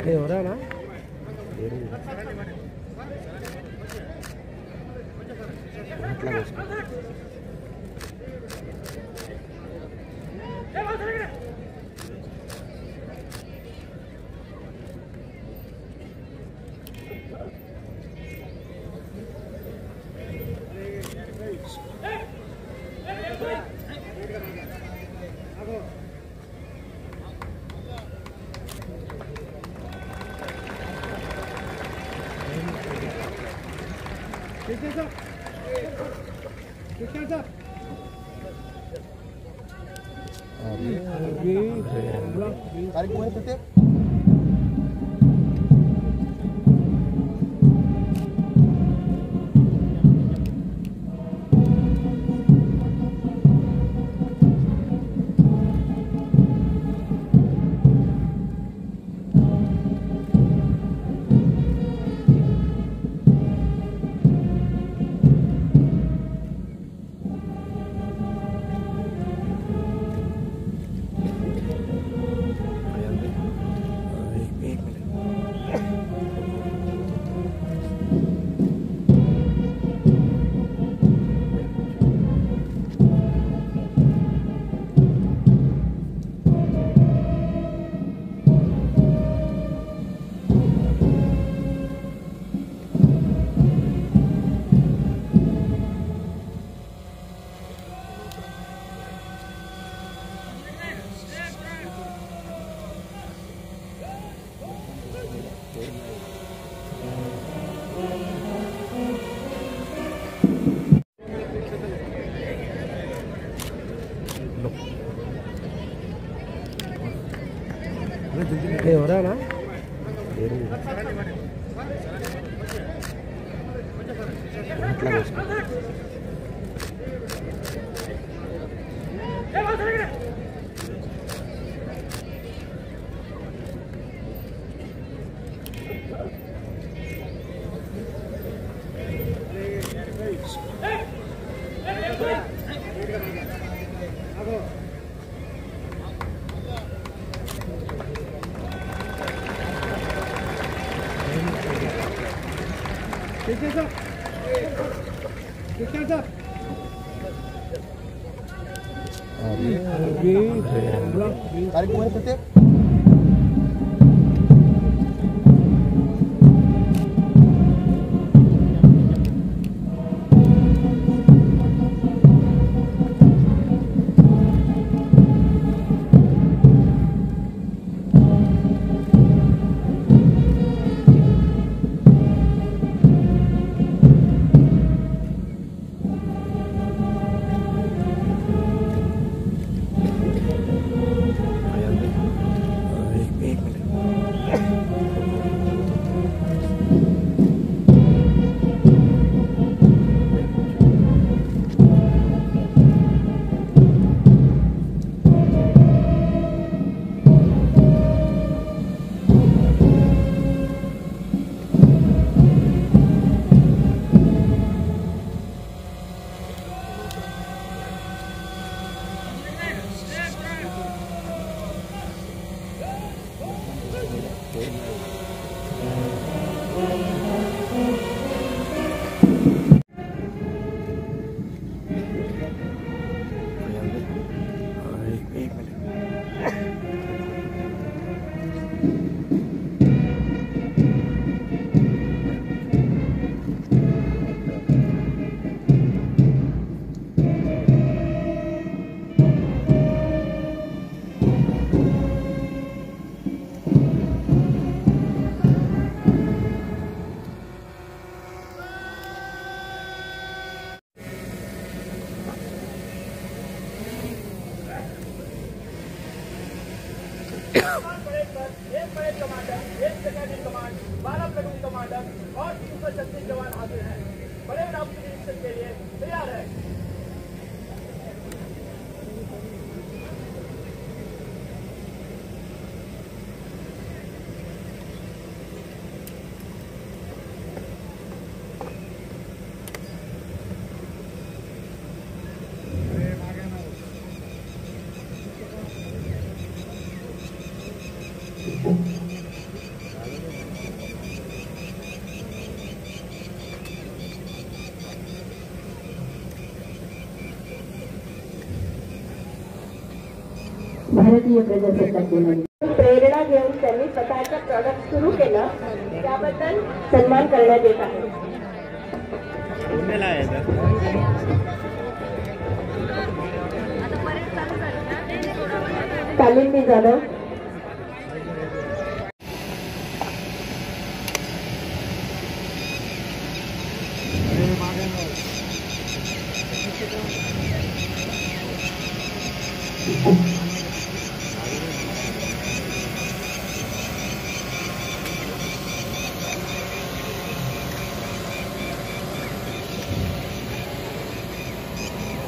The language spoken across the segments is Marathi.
ये हो रहा है ना लगा उसको। Tarik kemana tuh? ये हो रहा है ना लगा उसको। Tarik kemana tuh? एक परेड कमांडर, एक second in command, 12 platoon commander और 336 जवान हाजिर हैं। बड़े राउंड निरीक्षण के लिए तैयार है। भारतीय प्रजासत्ताक दिनानिमित्त प्रेरणा घेऊन त्यांनी स्वतःचं प्रॉडक्ट सुरू केलं, त्याबद्दल सन्मान करण्यात येत आहे. कालिंदी जाधव.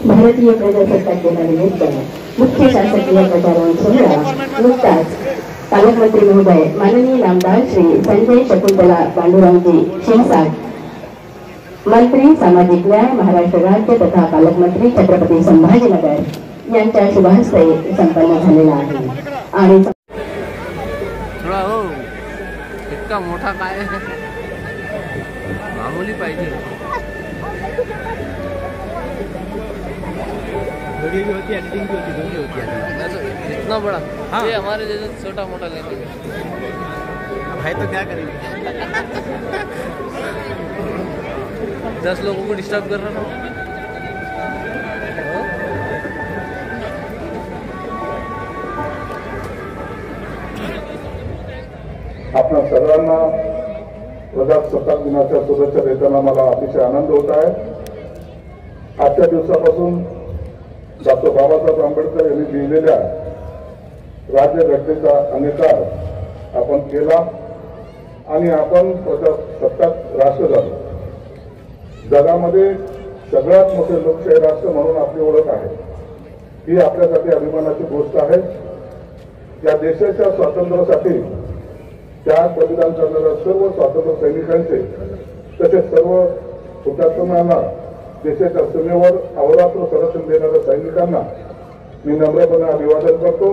भारतीय प्रजासत्ताक दिनानिमित्त मुख्य शासकीय प्रचारण सोहळा नुकताच पालकमंत्री महोदय माननीय नामदार श्री संजय शकुंतला पांडुरंगजी शिरसाट, मंत्री सामाजिक न्याय महाराष्ट्र राज्य तथा पालकमंत्री छत्रपती संभाजीनगर यांच्या शुभहस्ते संपन्न झालेला आहे. आणि थोडा हो इतका मोठा काय मामूली पाहिजे. वीडियो भी होती है, एडिटिंग भी होती है, दोनों होती है. इतना बड़ा ये हमारे जैसे छोटा मोटा लेंगे. भाई तो क्या करेंगे. 10 लोगों को डिस्टर्ब कर रहा हूँ. आपल्या सर्वांना प्रजासत्ताक दिनाच्या शुभेच्छा देताना मला अतिशय आनंद होत आहे. आजच्या दिवसापासून डॉक्टर बाबासाहेब आंबेडकर यांनी लिहिलेल्या राज्यघटनेचा अंगीकार आपण केला आणि आपण प्रजासत्ताक राष्ट्र झालो. जगामध्ये सगळ्यात मोठे लोकशाही राष्ट्र म्हणून आपली ओळख आहे. ही आपल्यासाठी अभिमानाची गोष्ट आहे. या देशाच्या स्वातंत्र्यासाठी त्याग बलिदान करणाऱ्या सर्व स्वातंत्र्य सैनिकांचे तसेच सर्व हुतात्म्यांना, देशाच्या सीमेवर अहोरात्र संरक्षण देणाऱ्या सैनिकांना मी नम्रपणे अभिवादन करतो.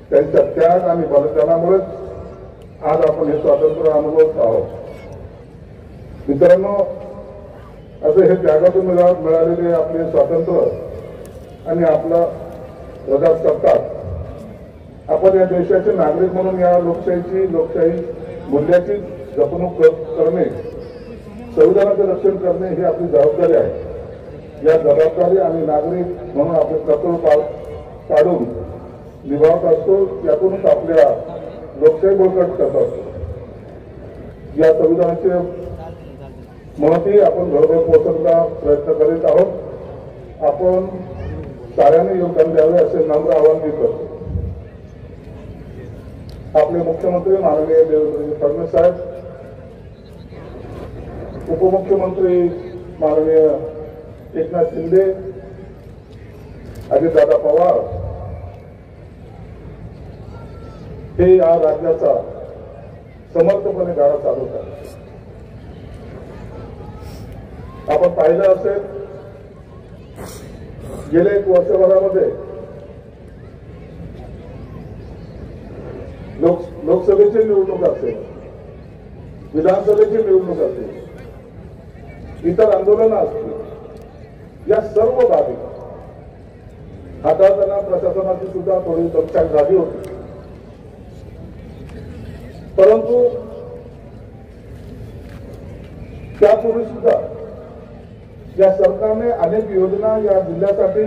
त्यांच्या त्याग आणि बलिदानामुळेच आज आपण हे स्वातंत्र्य अनुभवत आहोत. मित्रांनो, असं हे त्यागातून मिळालेले आपले स्वातंत्र्य आणि आपला प्रजासत्ताक, आपण या देशाचे नागरिक म्हणून या लोकशाही मूल्याची जपणूक करणे, संविधानाचे रक्षण करणे ही आपली जबाबदारी आहे. या जबाबदारी आणि नागरिक म्हणून आपले कर्तव्य पाडून निभावत असतो. यातूनच आपल्या लोकशाही बळकट करत असतो. या संविधानाचे महती आपण घरोघर पोहोचवण्याचा प्रयत्न करीत आहोत. आपण साऱ्यांनी योगदान द्यावे असे नम्र आवाहन मी करतो. आपले मुख्यमंत्री माननीय देवेंद्र फडणवीस साहेब, उपमुख्यमंत्री माननीय एकनाथ शिंदे, अजितदादा पवार हे या राज्याचा समर्थपणे गाडा चालवतात. आपण पाहिलं असेल, गेल्या 1 वर्षभरामध्ये लोकसभेची निवडणूक असेल, विधानसभेची निवडणूक असेल, इतर आंदोलनं असतील, या सर्व बाबी हाताळताना प्रशासनाची सुद्धा थोडी दक्षता झाली होती. परंतु त्यापूर्वी सुद्धा या सरकारने अनेक योजना या जिल्ह्यासाठी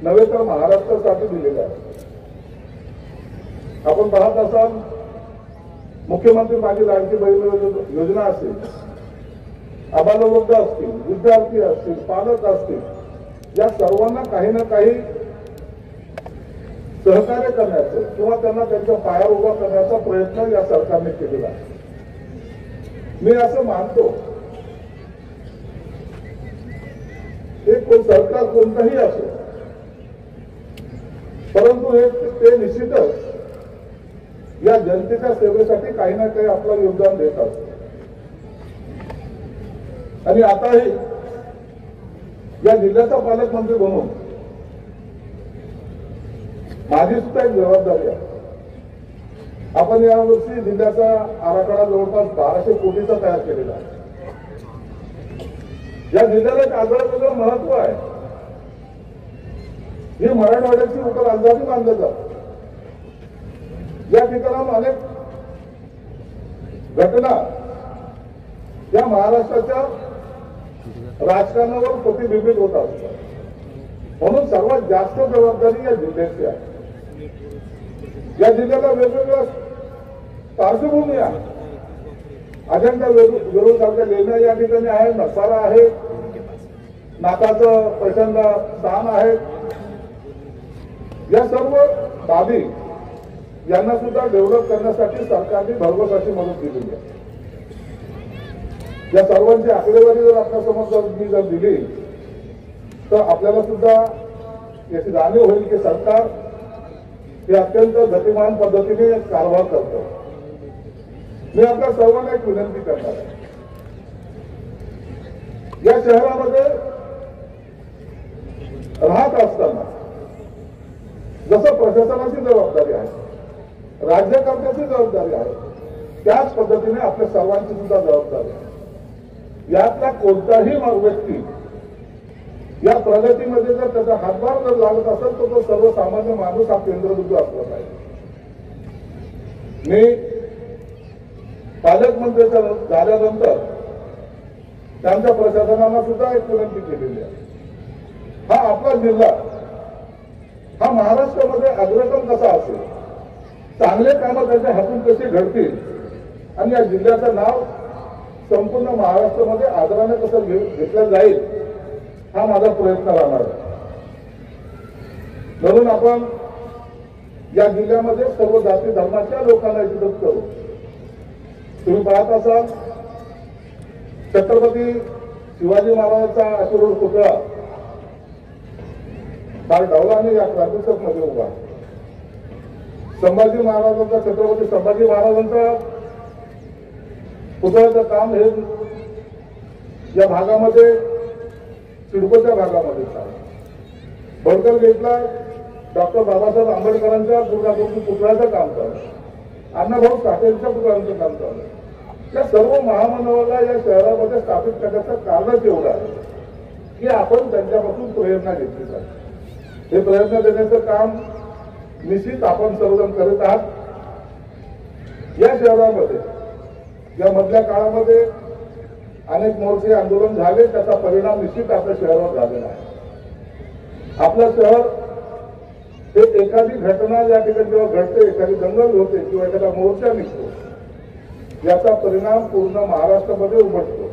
नव्हे तर महाराष्ट्रासाठी दिलेल्या आहेत. आपण पाहत असाल, मुख्यमंत्री माझी लाडकी बहीण योजना असेल, आबालवृद्ध असतील, विद्यार्थी असतील, पालक असतील, या सर्वांना काही ना काही सहकार्य करण्याचं किंवा त्यांना त्यांच्या पायावर उभा करण्याचा प्रयत्न या सरकारने केलेला आहे. मी असं मानतो, हे सरकार कोणतंही असो, परंतु ते निश्चितच या जनतेच्या सेवेसाठी काही ना काही आपलं योगदान देत असतो. आणि आताही या जिल्ह्याचा पालकमंत्री म्हणून माझी सुद्धा एक जबाबदारी आहे. आपण यावर्षी जिल्ह्याचा आराखडा जवळपास 1200 कोटीचा तयार केलेला आहे. या जिल्ह्याला एक आगळं वेगळं महत्व आहे. हे मराठवाड्याची उपराजधानी मानलं जातं. या ठिकाणाहून अनेक घटना या महाराष्ट्राच्या राजकारणावर प्रतिबिंबित होत असतात. म्हणून सर्वात जास्त जबाबदारी या जिल्ह्याची आहे. या जिल्ह्याला वेगवेगळ्या पार्श्वभूमी आहे. अजंठा वेरूळ सारख्या लेण्या या ठिकाणी आहे, नसारा आहे, नाकाचं प्रचंड स्थान आहे. या सर्व बाबी यांना सुद्धा डेव्हलप करण्यासाठी सरकारने भरघोस अशी मदत दिलेली आहे. या सर्वांची आकडेवारी जर आपल्यासमोर मी जर दिली तर आपल्याला सुद्धा याची जाणीव होईल की सरकार हे अत्यंत गतिमान पद्धतीने कारभार करतं. मी आपल्या सर्वांना एक विनंती करणार आहे. या शहरामध्ये राहत असताना जसं प्रशासनाची जबाबदारी आहे, राज्यकर्त्याची जबाबदारी आहे, त्याच पद्धतीने आपल्या सर्वांची सुद्धा जबाबदारी आहे. यातला कोणताही व्यक्ती या प्रगतीमध्ये जर त्याचा हातभार जर लागत असेल तर तो सर्वसामान्य माणूस हा केंद्रबिंदू असला पाहिजे. मी पालकमंत्री झाल्यानंतर त्यांच्या प्रशासनाला सुद्धा एक विनंती केलेली आहे. हा आपला जिल्हा हा महाराष्ट्रामध्ये अग्रक्रम कसा असेल, चांगले कामं त्याच्या हातून कशी घडतील आणि या जिल्ह्याचं नाव संपूर्ण महाराष्ट्रामध्ये आदराने कसं घेतलं जाईल हा माझा प्रयत्न राहणार आहे. म्हणून आपण या जिल्ह्यामध्ये सर्व जाती धर्माच्या लोकांना एकत्रित करू. तुम्ही पाहत असाल छत्रपती शिवाजी महाराजांचा अश्वरूढ पुतळा फार डौलाने या क्रांती चौकमध्ये उभा. संभाजी महाराजांचा छत्रपती संभाजी महाराजांचा पुतळ्याचं काम हे या भागामध्ये सिडकोच्या भागामध्ये चालू. बडकर गेटला डॉक्टर बाबासाहेब आंबेडकरांच्या दुर्गापूरच्या पुतळ्याचं काम चालू. अण्णाभाऊ साठेंच्या पुतळ्यांचं काम चालू. या सर्व महामानवाला या शहरामध्ये स्थापित करण्याचं कारणच एवढं आहे की आपण त्यांच्यापासून प्रेरणा घेतली पाहिजे. हे प्रेरणा देण्याचं काम निश्चित आपण सर्वजण करीत आहात. या शहरामध्ये या मधल्या काळामध्ये अनेक मोर्चे आंदोलन झाले, त्याचा परिणाम निश्चित आपल्या शहरावर झालेला आहे. आपलं शहर हे एखादी घटना या ठिकाणी जेव्हा घडते, एखादी दंगल होते किंवा एखादा मोर्चा निघतो, याचा परिणाम पूर्ण महाराष्ट्रामध्ये उमटतो.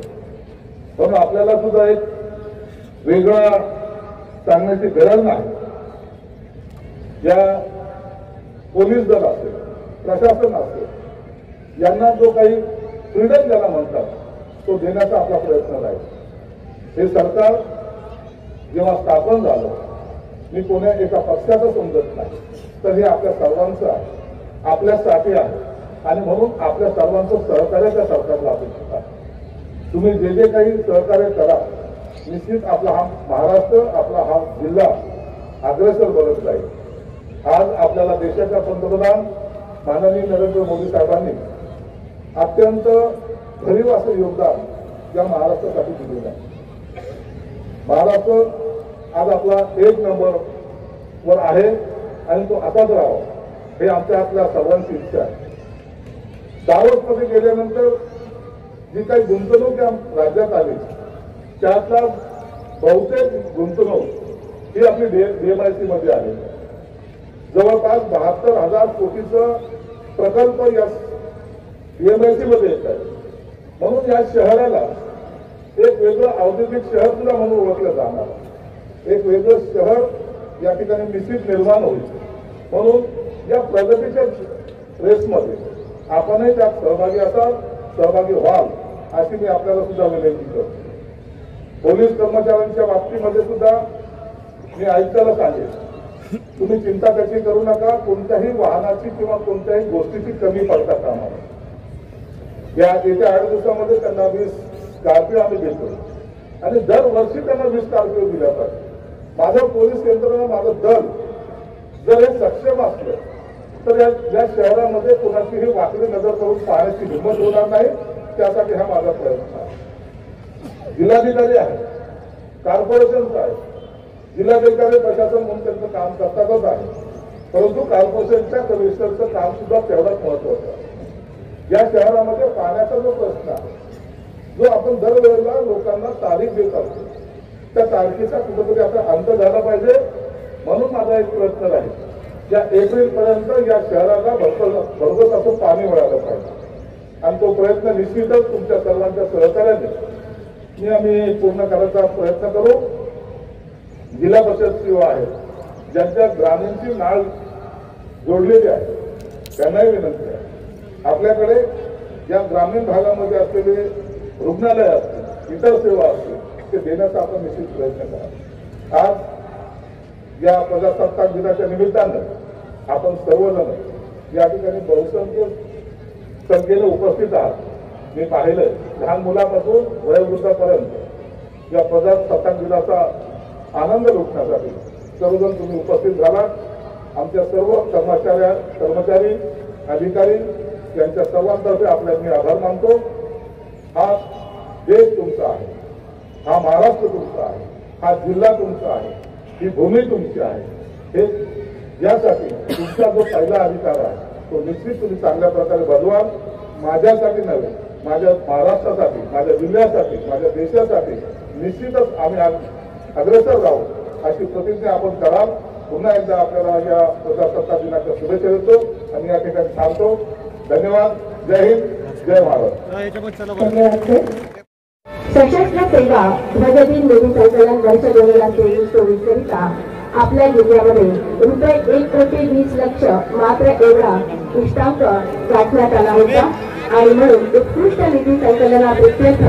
म्हणून आपल्याला सुद्धा एक वेगळा सांगण्याची गरज नाही. या पोलीस दल असेल, प्रशासन असेल, यांना जो काही फ्रीडम ज्याला म्हणतात तो देण्याचा आपला प्रयत्न राहील. हे सरकार जेव्हा स्थापन झालं, मी कोण्या एका पक्षाचं समजत नाही, तर हे आपल्या सर्वांचं आहे, आपल्यासाठी आहे आणि म्हणून आपल्या सर्वांचं सहकार्य त्या सरकारला अपेक्षित आहे. तुम्ही जे जे काही सहकार्य करा, निश्चित आपला हा महाराष्ट्र, आपला हा जिल्हा अग्रेसर बनत जाईल. आज आपल्याला देशाच्या पंतप्रधान माननीय नरेंद्र मोदी साहेबांनी अत्यंत भरीव असं योगदान या महाराष्ट्रासाठी दिलेलं आहे. महाराष्ट्र आज आपला 1 नंबर वर आहे आणि तो असाच राहावा हे आमच्या आपल्या सर्वांची इच्छा आहे. दावोसमध्ये गेल्यानंतर जी काही गुंतवणूक या राज्यात आली, त्यातला बहुतेक गुंतवणूक ही आपली DMIC मध्ये आली. जवळपास 72,000 कोटीचं प्रकल्प या DMIC मध्ये येत आहे. म्हणून या शहराला एक वेगळं औद्योगिक शहर सुद्धा म्हणून ओळखलं जाणार. एक वेगळं शहर या ठिकाणी निश्चित निर्माण होईल. म्हणून या प्रगतीच्या रेसमध्ये आपणही त्यात सहभागी असाल, सहभागी व्हाल अशी मी आपल्याला सुद्धा विनंती करतो. पोलीस कर्मचाऱ्यांच्या बाबतीमध्ये सुद्धा मी आयुक्ताला सांगेन, तुम्ही चिंता कशी करू नका. कोणत्याही वाहनाची किंवा कोणत्याही गोष्टीची कमी पडता कामा नये. या येत्या 8 दिवसामध्ये त्यांना 20 स्कॉर्पिओ आम्ही देतो आणि दरवर्षी त्यांना 20 स्कॉर्पिओ दिल्या पाहिजे. माझं पोलीस यंत्रणा, माझं दल जर हे सक्षम असलं तर या शहरामध्ये कोणाचीही वाकडी नजर करून पाहण्याची हिंमत होणार नाही. त्यासाठी हा माझा प्रयत्न आहे. जिल्हाधिकारी आहे, कॉर्पोरेशनचा आहे, जिल्हाधिकारी प्रशासन म्हणून त्यांचं काम करतातच आहे. परंतु कॉर्पोरेशनच्या कमिशनरचं काम सुद्धा तेवढाच महत्वाचं. या शहरामध्ये पाण्याचा जो प्रश्न आहे, जो आपण दरवेळेला लोकांना तारीख देत असतो, त्या तारखेचा कुठेतरी आता अंत झाला पाहिजे. म्हणून माझा एक प्रश्न राहील, या एप्रिलपर्यंत या शहराला भरघोस असं पाणी मिळालं पाहिजे. आणि तो प्रयत्न निश्चितच तुमच्या सर्वांच्या सहकार्याने आम्ही पूर्ण करायचा प्रयत्न करू. जिल्हा परिषद सेवा आहेत, ज्यांच्या ग्रामीणची नाळ जोडलेली आहे, त्यांनाही विनंती आहे, आपल्याकडे या ग्रामीण भागामध्ये असलेले रुग्णालय असतील, इतर सेवा असतील, ते देण्याचा आपण निश्चित प्रयत्न करा. आज या प्रजासत्ताक दिनाच्या निमित्तानं आपण सर्वजण या ठिकाणी बहुसंख्य संख्येने उपस्थित आहात. मी पाहिलं, लहान मुलापासून वयोवृद्धापर्यंत या प्रजासत्ताक दिनाचा आनंद लुटण्यासाठी सर्वजण तुम्ही उपस्थित झालात. आमच्या सर्व कर्मचारी अधिकारी यांच्या सर्वांतर्फे आपल्या मी आभार मानतो. हा देश तुमचा आहे, हा महाराष्ट्र तुमचा आहे, हा जिल्हा तुमचा आहे, ही भूमी तुमची आहे. हे यासाठी तुमचा जो पहिला अधिकार आहे तो निश्चित तुम्ही चांगल्या प्रकारे बजवाल. माझ्यासाठी नव्हे, माझ्या महाराष्ट्रासाठी, माझ्या जिल्ह्यासाठी, माझ्या देशासाठी निश्चितच आम्ही अग्रेसर राहू अशी प्रतिज्ञा आपण कराल. पुन्हा एकदा आपल्याला या प्रजासत्ताक दिनाच्या शुभेच्छा देतो आणि या ठिकाणी थांबतो. धन्यवाद. जय हिंद, जय महाराष्ट्र. धन्यवाद. सशस्त्र सेवा ध्वजदिन निधी संकलन वर्ष 2023-24 करिता आपल्या जिल्ह्यामध्ये ₹1,20,00,000 मात्र एवढा इष्टांक गाठण्यात आला होता. आणि म्हणून उत्कृष्ट निधी संकलनाप्रित्यर्थ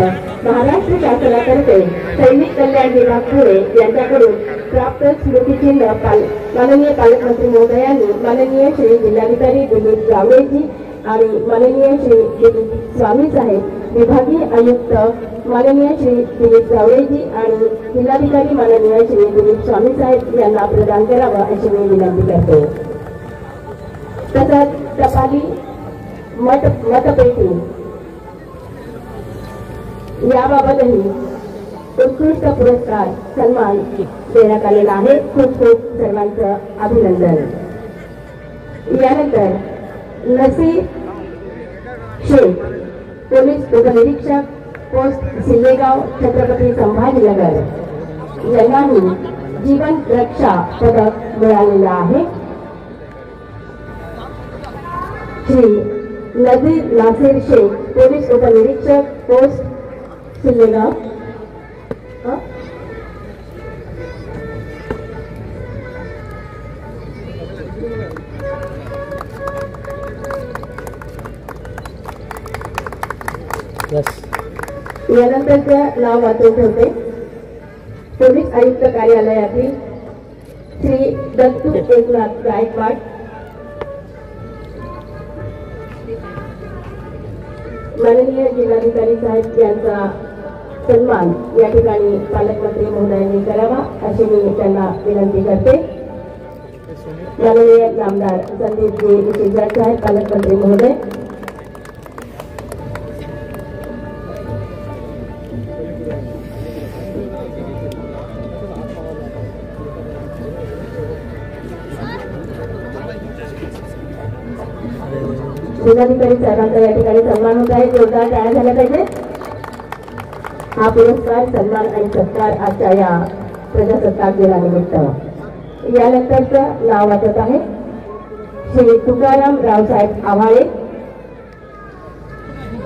महाराष्ट्र शासनातर्फे सैनिक कल्याण विभाग पुणे यांच्याकडून प्राप्त स्मृतिचिन्ह माननीय पालकमंत्री महोदयांनी माननीय श्री जिल्हाधिकारी दिलीप जावडेजी आणि माननीय श्री दिलीप स्वामी साहेब विभागीय आयुक्त माननीय श्री दिलीप जावडेजी आणि जिल्हाधिकारी माननीय श्री दिलीप स्वामी साहेब यांना प्रदान करावं अशी मी विनंती करते. तसंच टपाली मतपेटी याबाबतही उत्कृष्ट पुरस्कार सन्मान देण्यात आलेला आहे. खूप खूप सर्वांचं अभिनंदन. यानंतर नसीर शेख पोलीस उपनिरीक्षक पोस्ट सिल्लेगाव छत्रपती संभाजीनगर यांनाही जीवन रक्षा पदक मिळालेलं आहे. श्री नजीर नासिर शेख पोलीस उपनिरीक्षक पोस्ट सिल्लेगाव यानंतरचं नाव वाचून ठेवते. पोलीस आयुक्त कार्यालयातील श्री दत्तू एकनाथ गायकवाड, माननीय जिल्हाधिकारी साहेब यांचा सन्मान या ठिकाणी पालकमंत्री महोदयांनी करावा अशी मी त्यांना विनंती करते. माननीय नामदार संदीपजी शिरसाट साहेब पालकमंत्री महोदय, जिल्हाधिकारी साहेबांचा या ठिकाणी सन्मान होत आहे. जोरदार टाळ्या झाल्या पाहिजे. हा पुरस्कार सन्मान आणि सत्कार आजच्या या प्रजासत्ताक दिनानिमित्त. यानंतरचं नाव वाचत आहे श्री तुकाराम रावसाहेब आव्हाळे,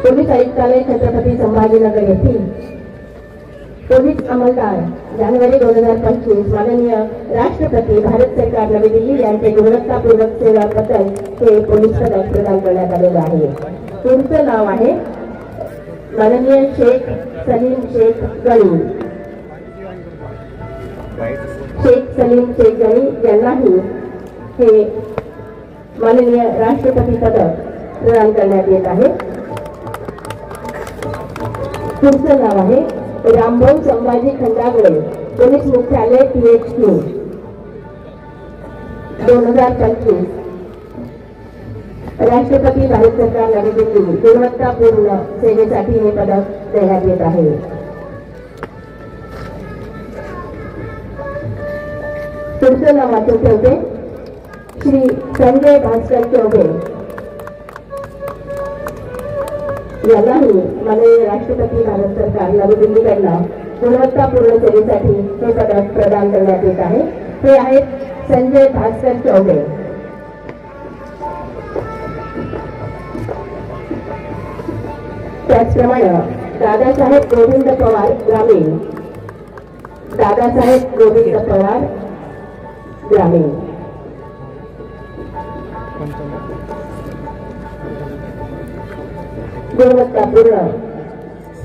पोलीस आयुक्तालय छत्रपती संभाजीनगर येथील पोलीस अंमलदार, जानेवारी 2025 माननीय राष्ट्रपती भारत सरकार नवी दिल्ली यांचे गुणवत्तापूर्वक सेवाबद्दल हे पोलीस पदक प्रदान करण्यात आलेले आहे. पुढचं नाव आहे माननीय शेख सलीम शेख गणी. शेख सलीम शेख गणी यांनाही हे माननीय राष्ट्रपती पदक प्रदान करण्यात येत आहे. पुढचं नाव आहे रामभाऊ संभाजी खंडागळे, पोलीस मुख्यालय PHQ 2025 राष्ट्रपती भारत सरकार नवी दिल्ली गुणवत्तापूर्ण सेवेसाठी हे पदक देण्यात येत आहे. पुढचं नाव वाचून ठेवते श्री संजय भास्कर चौबे यांनाही माननीय राष्ट्रपती भारत सरकार नवी दिल्लीकडनं गुणवत्तापूर्ण सेवेसाठी हे पदक प्रदान करण्यात येत आहे. हे आहेत संजय भास्कर चौबे. त्याचप्रमाणे दादासाहेब गोविंद पवार ग्रामीण, दादासाहेब गोविंद पवार ग्रामीण. गुणवत्तापूर्ण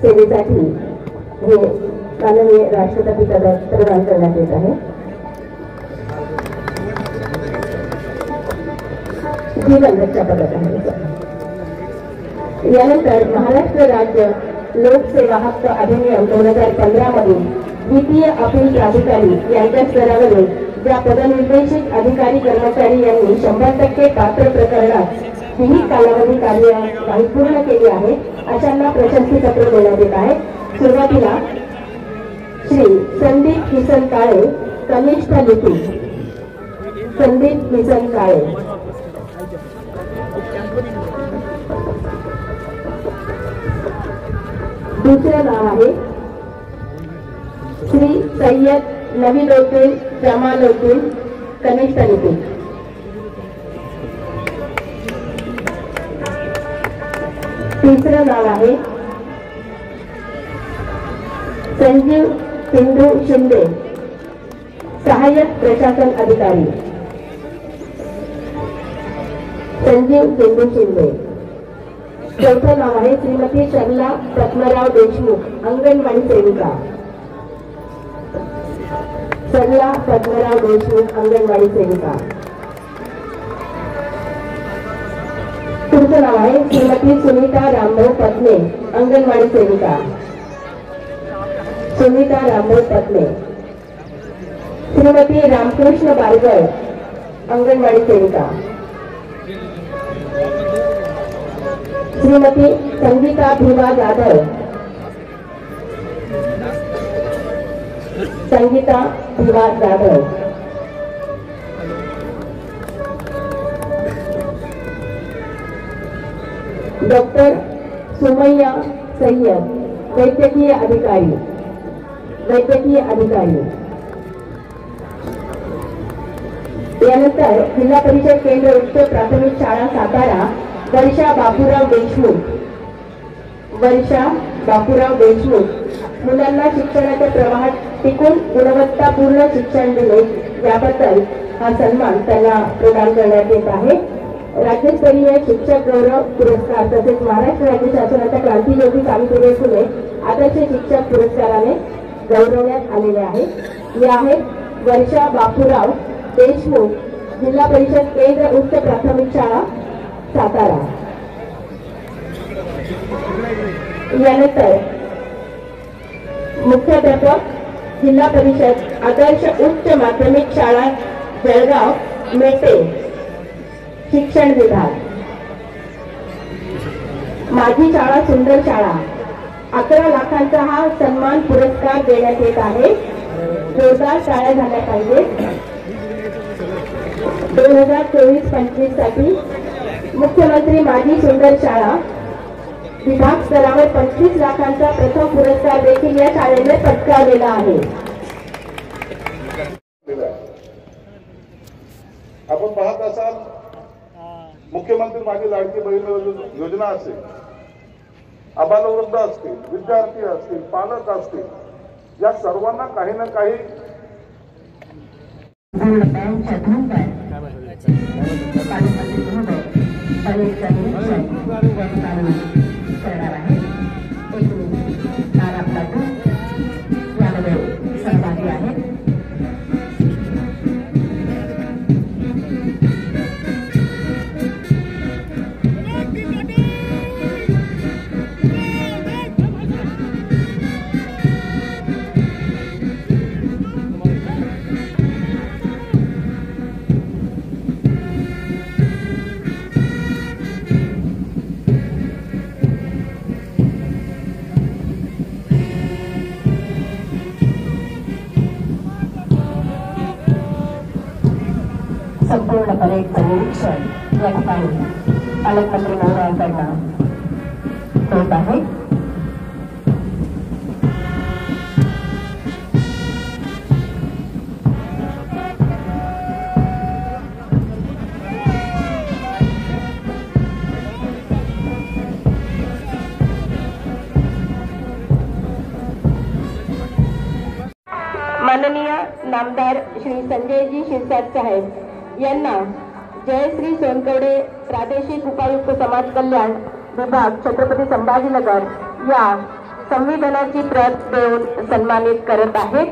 सेवेसाठी हे माननीय राष्ट्रपती पदक प्रदान करण्यात येत आहे. जीवन रक्षा पदक आहे. यानंतर महाराष्ट्र राज्य लोकसेवा हक्क अधिनियम 2015 मधील द्वितीय अपील प्राधिकारी यांच्या स्तरावरील ज्या पदनिर्देशित अधिकारी कर्मचारी यांनी 100% पात्र प्रकरणात विहित कालावधी कार्यवाही पूर्ण केली आहे अशांना प्रशस्ती पत्र देण्यात येत आहे. सुरुवातीला श्री संदीप किसन काळे, कनिष्ठ लिपिक. संदीप किसन काळे. दुसरं नाव आहे श्री सय्यद नवीदुद्दीन जमालुद्दीन, कनिष्ठ लिपिक. तिसरं नाव आहे संजीव सिंधू शिंदे, सहाय्यक प्रशासन अधिकारी. संजीव सिंधू शिंदे. चौथं नाव आहे श्रीमती सरला पद्मराव देशमुख, अंगणवाडी सेविका. सरला पद्मराव देशमुख, अंगणवाडी सेविका. पुढचं नाव आहे श्रीमती सुनीता रामभाऊ पत्ने, अंगणवाडी सेविका. सुनीता रामभाऊ पत्ने. श्रीमती रामकृष्ण बारगळ, अंगणवाडी सेविका. श्रीमती संगीता भिवा जाधव. संगीता भिवा जाधव. डॉक्टर सुमैया सय्यद, वैद्यकीय अधिकारी. वैद्यकीय अधिकारी. यानंतर जिल्हा परिषद केंद्र उच्च प्राथमिक शाळा सातारा वर्षा बापूराव देशमुख. वर्षा बापूराव देशमुख. मुलांना शिक्षणाच्या प्रवाहात टिकून गुणवत्तापूर्ण शिक्षण दिले याबद्दल हा सन्मान त्यांना प्रदान करण्यात येत आहे. राज्यस्तरीय शिक्षक गौरव पुरस्कार तसेच महाराष्ट्र राज्य शासनाच्या क्रांतिज्योती सावित्रीबाई फुले आदर्श शिक्षक पुरस्काराने गौरवण्यात आलेले आहे. या आहेत वर्षा बापूराव देशमुख, जिल्हा परिषद केंद्र उच्च प्राथमिक शाळा सातारा. यानंतर मुख्याध्यापक जिल्हा परिषद आदर्श उच्च माध्यमिक शाळा जळगाव मेटे, शिक्षण विभाग. माझी शाळा सुंदर शाळा 11 लाखांचा हा सन्मान पुरस्कार देण्यात येत आहे. जोरदार शाळा झाल्या पाहिजे. 2024-25 साठी मुख्यमंत्री माझी सुंदर शाळा विभाग स्तरावर 25 लाखांचा प्रथम पुरस्कार देखील या शाळेने पटकावलेला आहे. आपण पाहत असाल मुख्यमंत्री माझी लाडकी बहीण योजना असेल, आबालवृद्ध असतील, विद्यार्थी असतील, पालक असतील, या सर्वांना काही ना काही करणार आहे. यामध्ये सहभागी आहेत. संपूर्ण परेडचं निरीक्षण या ठिकाणी पालकमंत्री महोदयांकडनं होत आहे. माननीय नामदार श्री संजयजी शिरसाट साहेब यांना जयश्री सोनकवडे प्रादेशिक उपायुक्त समाज कल्याण विभाग छत्रपती संभाजीनगर या संविधानाची प्रत देऊन सन्मानित करत आहेत.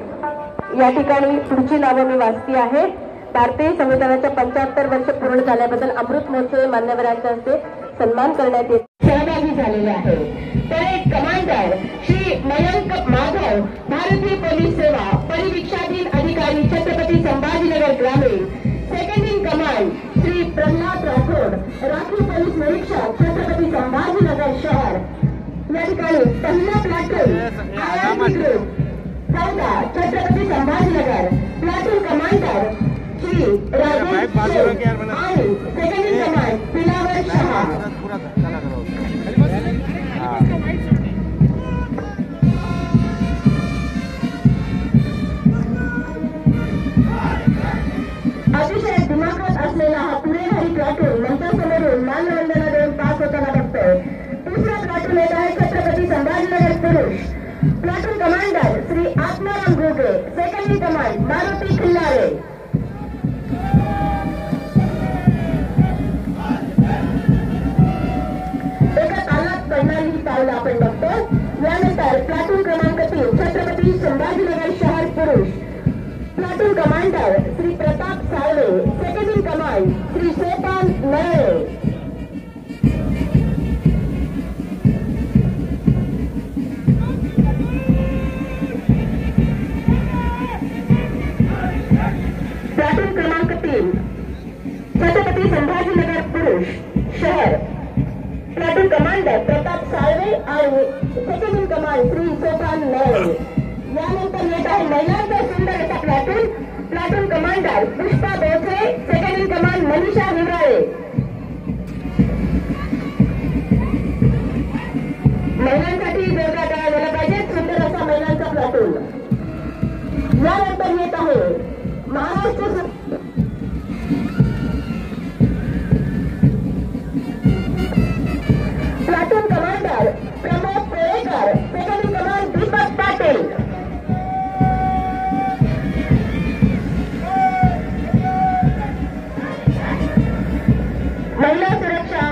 या ठिकाणी पुढची नावे मी वाचती आहे. भारतीय संविधानाच्या 75 वर्ष पूर्ण झाल्याबद्दल अमृत महोत्सवी मान्यवरांच्या हस्ते सन्मान करण्यात येत सहभागी झालेले आहे. परेड कमांडर श्री मयंक माधव, भारतीय पोलीस सेवा परिवीक्षाधीन अधिकारी छत्रपती संभाजीनगर ग्रामीण. Second in command Shri Pralhad Rathod, राखीव पोलीस निरीक्षक छत्रपती संभाजीनगर शहर. या ठिकाणी पहिला platoon IRB group 14 Chhatrapati Sambhajinagar. Platoon commander Shri Rajesh आणि second in command Pilawar Shah. अतिशय दिमाखात असलेला हा पुणेरी प्लाटून मंचासमोरून मानवंदना देऊन पास होताना बघतोय. दुसरा प्लाटून येत आहे छत्रपती संभाजीनगर पुरुष. Platoon commander Shri Atmaram Ghoge, second in command Maruti Khillare. एका तालात पडणारी पावलं आपण बघतो. यानंतर प्लाटून क्रमांक 3 छत्रपती संभाजीनगर शहर पुरुष. Platoon commander Shri Pratap Salve, second in command Shri Sopan Narale. Platoon क्रमांक 3 छत्रपती संभाजीनगर पुरुष शहर. प्लाटून कमांडर प्रताप साळवे आणि second in command Shri Sopan Narale. यानंतर येत आहे महिलांचा सुंदर असा platoon. Platoon commander Pushpa Boche, second in command Manisha Vivrale. महिलांसाठी जोरदार टाळ्या झाला पाहिजे. सुंदर असा महिलांचा प्लाटून. यानंतर येत आहे Maharashtra platoon commander Pramod Kolekar, second in command Deepak Patil. महिला सुरक्षा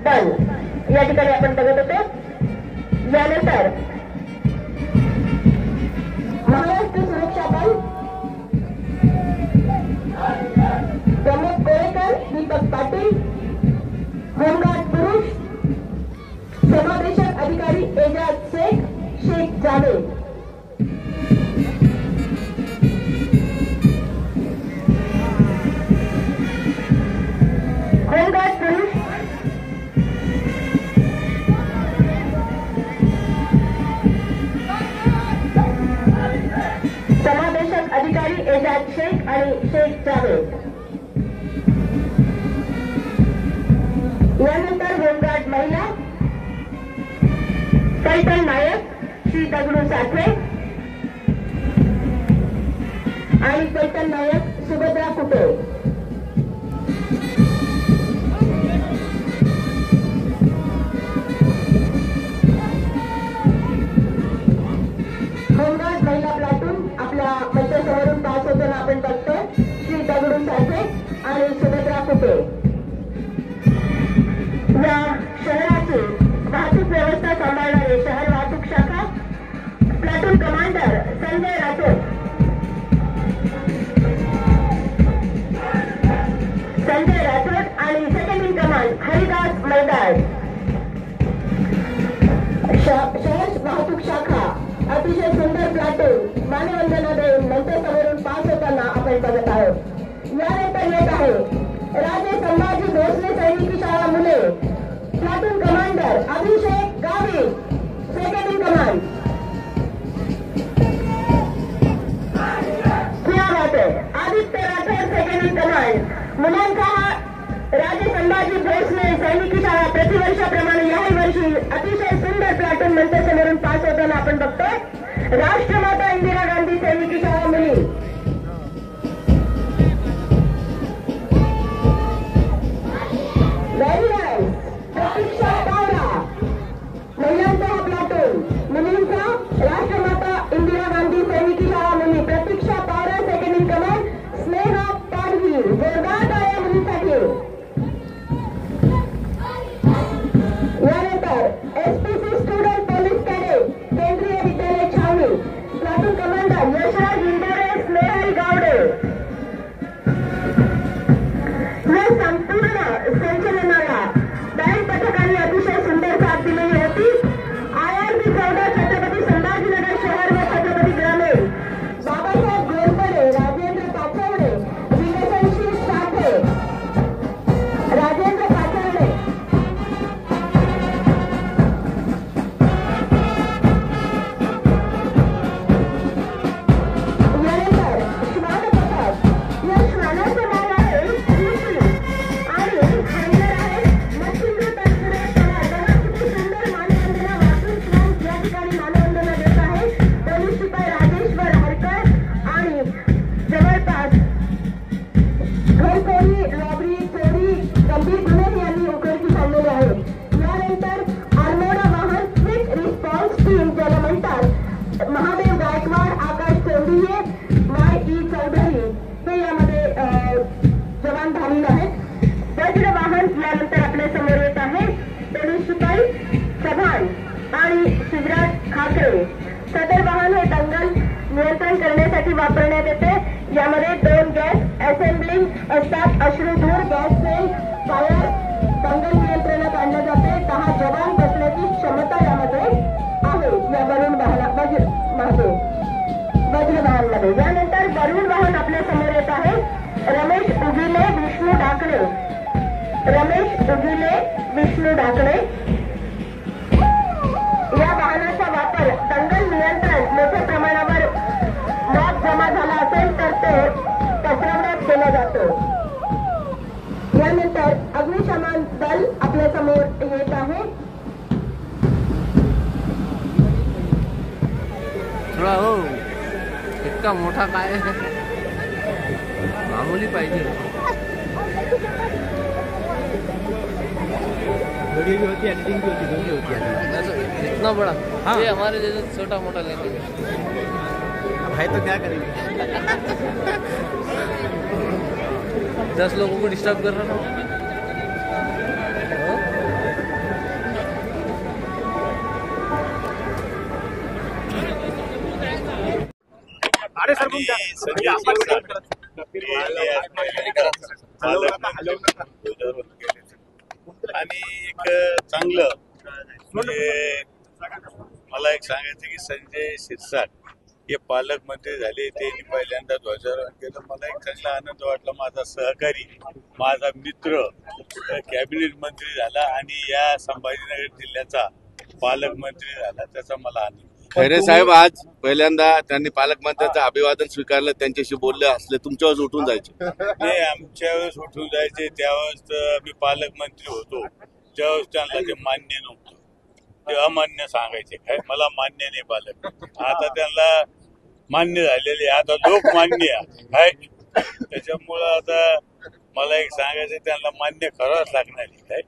दल या ठिकाणी आपण बघत होतो. यानंतर महाराष्ट्र सुरक्षा दल प्रमोद कोळेकर, दीपक पाटील. होमगार्ड पुरुष समादेशक अधिकारी एजाज शेख, शेख जावेद. होमगार्ड पुरुष समादेशक अधिकारी एजाज शेख आणि शेख जावेद. यानंतर होमगार्ड महिला कैतन नायक, श्री दगडू साठवे आणि कैतन नायक सुभद्रा कुटे. होमगार्ड महिला प्लाटून आपल्या मंचासमोरून पास होताना आपण बघतो. श्री दगडू साठवे आणि सुभद्रा कुटे. या शहराची वाहतूक व्यवस्था सांभाळणारे शहर वाहतूक शाखा. प्लाटून कमांडर संजय राठोड, आणि सेकंड इन कमांड हरिदास मैदान. शहर वाहतूक शाखा अतिशय सुंदर प्लाटून मानवंदना देऊन मंचासमोरून पास होताना आपण बघत आहोत. यानंतर येत आहे राजे संभाजी भोसले सैनिकी शाळा मुले. प्लाटून कमांडर अभिषेक गावी, सेकंड इन कमांड. क्या बात है. Aditya Rathod, second in command मुलांचा हा राजे संभाजी भोसले सैनिकी शाळा प्रतिवर्षाप्रमाणे याही वर्षी अतिशय सुंदर प्लाटून मंचासमोरून पास होताना आपण बघतोय. राष्ट्रमाता इंदिरा गांधी सैनिकी शाळा मुली. Very nice. प्रतीक्षा पावरा महिलांचा हा प्लाटून, मुलींचा राष्ट्रमाता इंदिरा गांधी सैनिकी शाळा मुली. Pratiksha Pawara second in command, Sneha Padvi. जोरदार टाळ्या मुलींसाठी. यानंतर एसपीसी स्टुडंट पोलीस कॅडेट केंद्रीय विद्यालय छावणी प्लाटून कमांडर यशराज इंदोरे, स्नेहल गावडे. या संपूर्ण संचलनाला बँड पथकाने अतिशय सुंदर साथ दिलेली होती. IRB 14 छत्रपती संभाजीनगर शहर व छत्रपती ग्रामीण, बाबासाहेब घोरपडे, राजेंद्र पाचवडे, विकसनशील साठे, राजेंद्र पाचवडे. यानंतर श्वान पथक. या श्वानाचं नाव आहे कृषी आणि हँडलर आहे मच्छिंद्र तनपुरे पवार. बघा किती सुंदर मानवंदना वाचून श्वान या ठिकाणी मानवंदना देत आहे. पोलीस शिपाई राजेश्वर हरकर आणि जवळपास घरचोरी, रॉबरी, चोरी, गंभीर गुन्हे यांनी उघडकीस आणलेले आहेत. यानंतर आर्मोडा वाहन क्विक रिस्पॉन्स टीम ज्याला म्हणतात, महादेव गायकवाड, आकाश चौधरी, Y.E. चौधरी हे यामध्ये जवान धावलेले आहेत. वज्र वाहन यानंतर आपल्या समोर येत आहे. पोलीस शिपाई चव्हाण आणि शिवराज खाकरे. सदर वाहन हे दंगल नियंत्रण करण्यासाठी वापरण्यात येते. यामध्ये 2 गॅस असेंब्लिंग असतात, अश्रुधूर, गॅस सेल, फायर. दंगल नियंत्रणात आणले जाते. 10 जवान बसण्याची क्षमता यामध्ये आहे या वरुण वज्र वाहनमध्ये. यानंतर वरुण वाहन आपल्या समोर येत आहे. रमेश उगिले, विष्णू ढाकणे. रमेश उगिले, विष्णू ढाकणे. या वाहनाचा वापर दंगल नियंत्रण मोठ्या प्रमाणावर मॉब जमा झाला असेल तर ते पसरवण्यात केला जातो. यानंतर अग्निशमन दल आपल्या समोर येत आहे. थोडा हो इतका मोठा काय आहे? मामूली पाहिजे. वीडियो भी होती है, एडिटिंग भी होती है, दोनों होती है. इतना बड़ा हाँ. ये हमारे जैसे छोटा मोटा लेने का. अब है तो क्या करेंगे. 10 लोगों को डिस्टर्ब कर रहा ना. अरे सर तुम आणि एक चांगलं म्हणजे मला एक सांगायचं की संजय शिरसाट हे पालकमंत्री झाले. त्यांनी पहिल्यांदा ध्वजारोहण केलं. मला एक चांगला आनंद वाटला. माझा सहकारी, माझा मित्र कॅबिनेट मंत्री झाला आणि या संभाजीनगर जिल्ह्याचा पालकमंत्री झाला, त्याचा मला आनंद. खैरे साहेब आज पहिल्यांदा त्यांनी पालकमंत्र्यांचं अभिवादन स्वीकारलं, त्यांच्याशी बोलले असले तुमच्यावर उठून जायचे. नाही, आमच्या वेळेस उठून जायचे. त्यावेळेस मी पालकमंत्री होतो, त्यावेळेस त्यांना ते मान्य नव्हतं, ते अमान्य सांगायचे. काय मला मान्य नाही पालक. आता त्यांना मान्य झालेले, आता लोक मान्य आहे. त्याच्यामुळं आता मला एक सांगायचं, त्यांना मान्य करावंच लागणार आहे. काय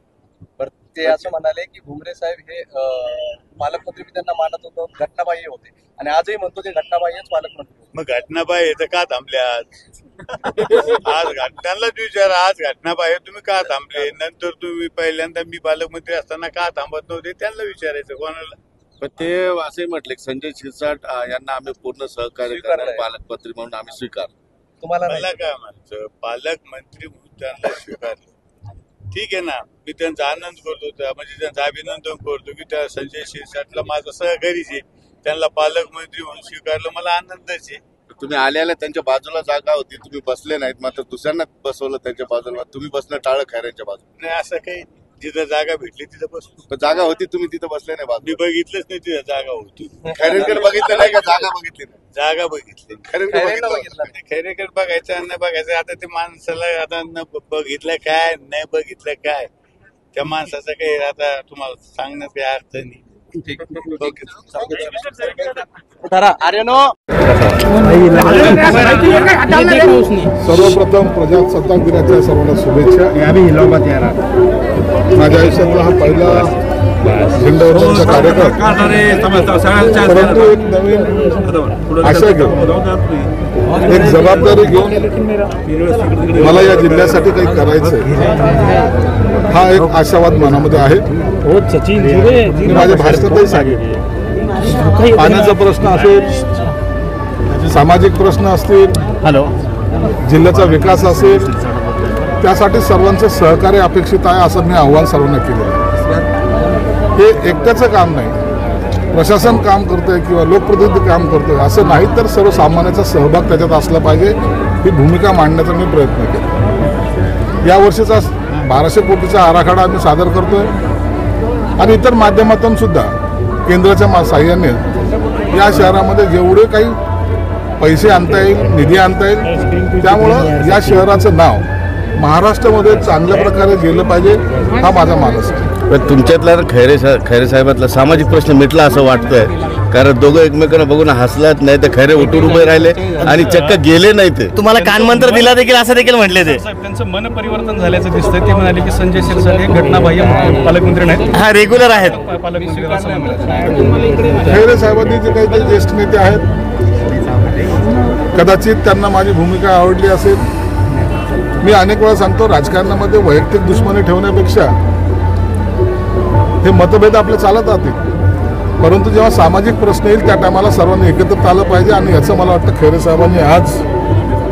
ते असं म्हणाले की भुमरे साहेब हे पालकमंत्री मी त्यांना मानत होतो, घटनाबाह्य होते आणि आजही म्हणतो ते घटनाबाह्यच पालकमंत्री. मग घटनाबाह्य तर का थांबले आज? आज त्यांनाच विचारा, आज घटनाबाह्य तुम्ही का थांबले? नंतर तुम्ही पहिल्यांदा मी पालकमंत्री असताना का थांबत नव्हते? त्यांना विचारायचं. कोणाला? पण ते असे म्हटले संजय शिरसाट यांना आम्ही पूर्ण सहकार्य करणार, पालकमंत्री म्हणून आम्ही स्वीकार. तुम्हाला मला काय म्हणायचं, पालकमंत्री म्हणून त्यांना स्वीकारलं, ठीक आहे ना. मी त्यांचा आनंद करतो, म्हणजे त्यांचं अभिनंदन करतो की त्या संजय शिरसाटला माझा सहकारीच आहे, त्यांना पालकमंत्री म्हणून स्वीकारलं, मला आनंदच आहे. तुम्ही आल्याला त्यांच्या बाजूला जागा होती, तुम्ही बसले नाहीत, मात्र दुसऱ्यांना बसवलं त्यांच्या बाजूला. तुम्ही बसणं टाळं खैऱ्यांच्या बाजूला. नाही, असं काही जिथं जागा भेटली तिथं बसलो. पण जागा होती, तुम्ही तिथं बसले नाही बाजू. मी बघितलंच नाही तिथं जागा होती. खैरेंकडे बघितलं नाही का? जागा बघितली नाही. जागा बघितली. खैरेंकडे बघितलं. खैरेकडे बघायचं आणि नाही बघायचं. आता ते माणसाला आता न बघितलं काय नाही बघितलं काय त्या माणसाचं काही आता तुम्हाला सांगण्यात काही अर्थ नाही. सर्वप्रथम प्रजासत्ताक दिनाच्या सर्वांना शुभेच्छा. माझ्या आयुष्यातला हा पहिला झेंडावरचा कार्यक्रम, परंतु एक नवीन आशा घेऊन, एक जबाबदारी घेऊन मला या जिल्ह्यासाठी काही करायचंय, हा एक आशावाद मनामध्ये आहे. मी माझ्या भाषणातही सांगेन, पाण्याचा प्रश्न असेल, सामाजिक प्रश्न असतील, जिल्ह्याचा विकास असेल, त्यासाठी सर्वांचं सहकार्य अपेक्षित आहे असं मी आव्हान सर्वांना केलं आहे. हे एकट्याचं काम नाही, प्रशासन काम करतंय किंवा लोकप्रतिनिधी काम करतोय असं नाही, तर सर्वसामान्याचा सहभाग त्याच्यात असला पाहिजे, ही भूमिका मांडण्याचा मी प्रयत्न केला. यावर्षीचा 1200 कोटीचा आराखडा आम्ही सादर करतोय आणि इतर माध्यमातून सुद्धा केंद्राच्या साहाय्याने या शहरामध्ये जेवढे काही पैसे आणता येईल, निधी आणता येईल, त्यामुळं या शहराचं नाव महाराष्ट्रामध्ये चांगल्या प्रकारे गेलं पाहिजे, हा माझा मानस आहे. पण तुमच्यातला खैरे साहेबातला सामाजिक प्रश्न मिटला असं वाटतंय, कारण दोघं एकमेकांना बघून हसलात नाही तर खैरे उठून उभे राहिले आणि चक्क गेले नाही. ते तुम्हाला कानमंत्र दिला देखील असं देखील म्हटले. ते त्यांचं मन परिवर्तन झाल्याचं दिसतंय. ते म्हणाले की संजय शिरसाट हे घटनाबाह्य पालकमंत्री नाहीत, हा रेग्युलर आहेत पालकमंत्री. खैरे साहेबांनी जे काही ते ज्येष्ठ नेते आहेत, कदाचित त्यांना माझी भूमिका आवडली असेल. मी अनेक वेळा सांगतो, राजकारणामध्ये वैयक्तिक दुश्मनी ठेवण्यापेक्षा हे मतभेद आपले चालत राहतील, परंतु जेव्हा सामाजिक प्रश्न येईल त्या टायमाला सर्वांनी एकत्रित आलं पाहिजे आणि याचं मला वाटतं खैरे साहेबांनी आज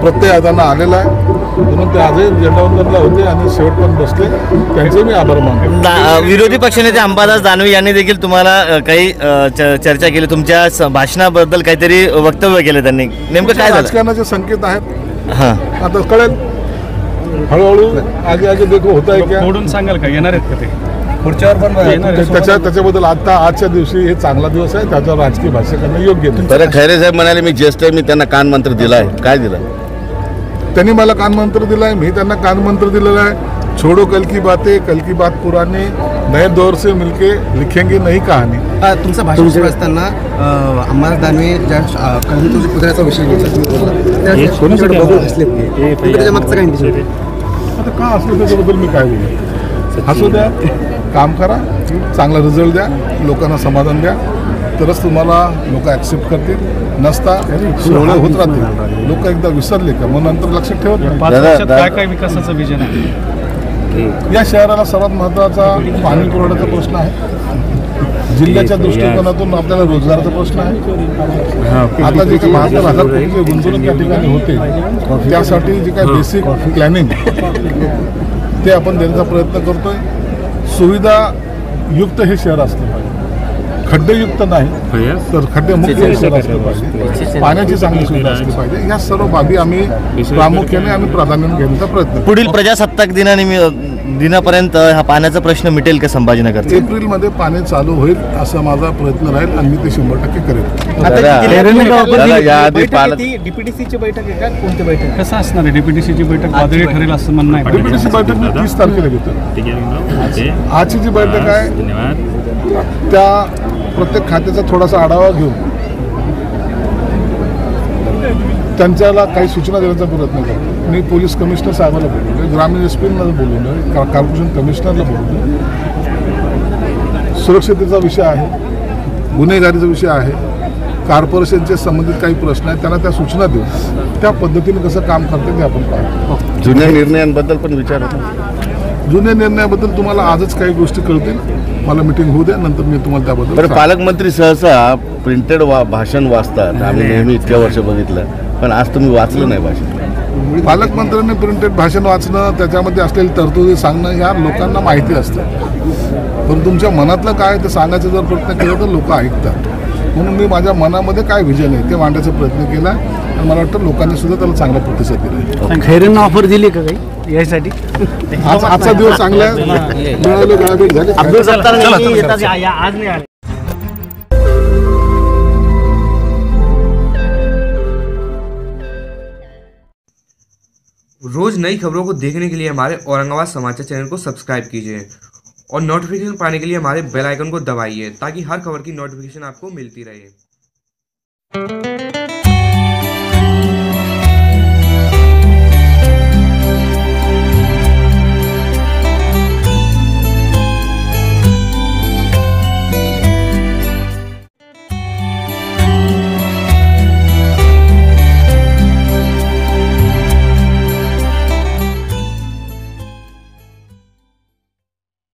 प्रत्यय त्यांना आलेला आहे, म्हणून ते आजही झेंडावंदनला होते आणि शेवटपर्यंत बसले, त्यांचे मी आभार मानतो. विरोधी पक्षनेते अंबादास दानवे यांनी देखील तुम्हाला काही चर्चा केली, तुमच्या भाषणाबद्दल काहीतरी वक्तव्य केलं त्यांनी, नेमकं काय राजकारणाचे संकेत आहेत. आता कळेल हळूहळू, आगे आगे देखो होत आहे का, मोडून सांगाल का येणार आहेत का ते पुढच्यावर पण त्याच्याबद्दल आजच्या दिवशी हे चांगला दिवस आहे, त्याच्यावर राजकीय भाष्य करणं योग्य नाही. तर खैरे साहेब म्हणाले मी ज्येष्ठ आहे, मी त्यांना कानमंत्र दिला आहे. काय दिला त्यांनी? मला कानमंत्र दिला आहे, मी त्यांना कानमंत्र दिलेला आहे. छोडो कल की बात पुरानी, नए दौर से मिलके लिखेंगे नई कहाणी. तुमचं भाषण सुरू असताना अंबादास दानवे ज्या कळमनुरी पुतळ्याचा विषय घेतला, मागचं काय दिसत? आता का असलं त्याच्याबद्दल मी काय बोलू? हसू द्या, काम करा, चांगला रिझल्ट द्या, लोकांना समाधान द्या, तरच तुम्हाला लोक ॲक्सेप्ट करतील. नसता सोहळे होत राहतील, लोक एकदा विसरले का मग नंतर लक्षात ठेवत नाही. 5 वर्षात काय काय विकासाचं विजन आहे? या शहराला सर्वात महत्त्वाचा पाणी पुरवठ्याचा प्रश्न आहे. जिल्ह्याच्या दृष्टिकोनातून आपल्याला रोजगाराचा प्रश्न आहे. आता जे काही 72,000 कोटीची गुंतवणूक या ठिकाणी होते, त्यासाठी जे काही बेसिक प्लॅनिंग ते आपण देण्याचा प्रयत्न करतोय. सुविधायुक्त हे शहर असलं पाहिजे, खड्डेयुक्त नाही तर खड्डेमुक्त हे शहर असलं पाहिजे, पाण्याची चांगली सुविधा असली पाहिजे. या सर्व बाबी आम्ही प्रामुख्याने आणि प्राधान्याने घेण्याचा प्रयत्न. पुढील प्रजासत्ताक दिनापर्यंत हा पाण्याचा प्रश्न मिटेल का संभाजीनगर? एप्रिलमध्ये पाणी चालू होईल असा माझा प्रयत्न राहील आणि मी ते 100% करेन. डीपीडीसीची बैठक आहे का? कोणती बैठक? कसं असणार आहे डीपीडीसीची बैठक? वादळी ठरेल असं म्हणणं आहे. डीपीडीसी बैठक मी 30 तारखेला घेतो. आजची जी बैठक आहे त्या प्रत्येक खात्याचा थोडासा आढावा घेऊन त्यांच्याला काही सूचना देण्याचा प्रयत्न करतो. मी पोलीस कमिशनर साहेबाला बोलवलं, ग्रामीण एसपीला बोलवलं, कॉर्पोरेशन कमिशनरला बोलवलं. सुरक्षिततेचा विषय आहे, गुन्हेगारीचा विषय आहे, कॉर्पोरेशनचे संबंधित काही प्रश्न आहेत, त्यांना त्या सूचना देऊन त्या पद्धतीने कसं काम करते ते आपण पाहतो. जुन्या निर्णयांबद्दल पण विचार होता. जुन्या निर्णयाबद्दल तुम्हाला आजच काही गोष्टी कळतील. मला मिटिंग होऊ द्या, नंतर मी तुम्हाला त्याबद्दल. पालकमंत्री सहसा प्रिंटेड भाषण वाचतात, आम्ही नेहमी इतक्या वर्ष बघितलं, पण आज तुम्ही वाचलं नाही भाषण. पालकमंत्र्यांनी प्रिंटेड भाषण वाचणं, त्याच्यामध्ये असलेली तरतुदी सांगणं या लोकांना माहिती असतं, पण तुमच्या मनातलं काय ते सांगायचा जर प्रयत्न केला तर लोक ऐकतात. म्हणून मी माझ्या मनामध्ये काय विजन आहे ते मांडण्याचा प्रयत्न केला आणि मला वाटतं लोकांनी सुद्धा त्याला चांगला प्रतिसाद दिला. खैरेंना ऑफर दिली का काही? यासाठी आजचा दिवस चांगला मिळाले गाळाबेट झाले. अब्दुल सत्तार आज नाही आले. रोज नई खबरों को देखने के लिए हमारे औरंगाबाद समाचार चैनल को सब्सक्राइब कीजिए और नोटिफिकेशन पाने के लिए हमारे बेल आइकन को दबाइए ताकि हर खबर की नोटिफिकेशन आपको मिलती रहे।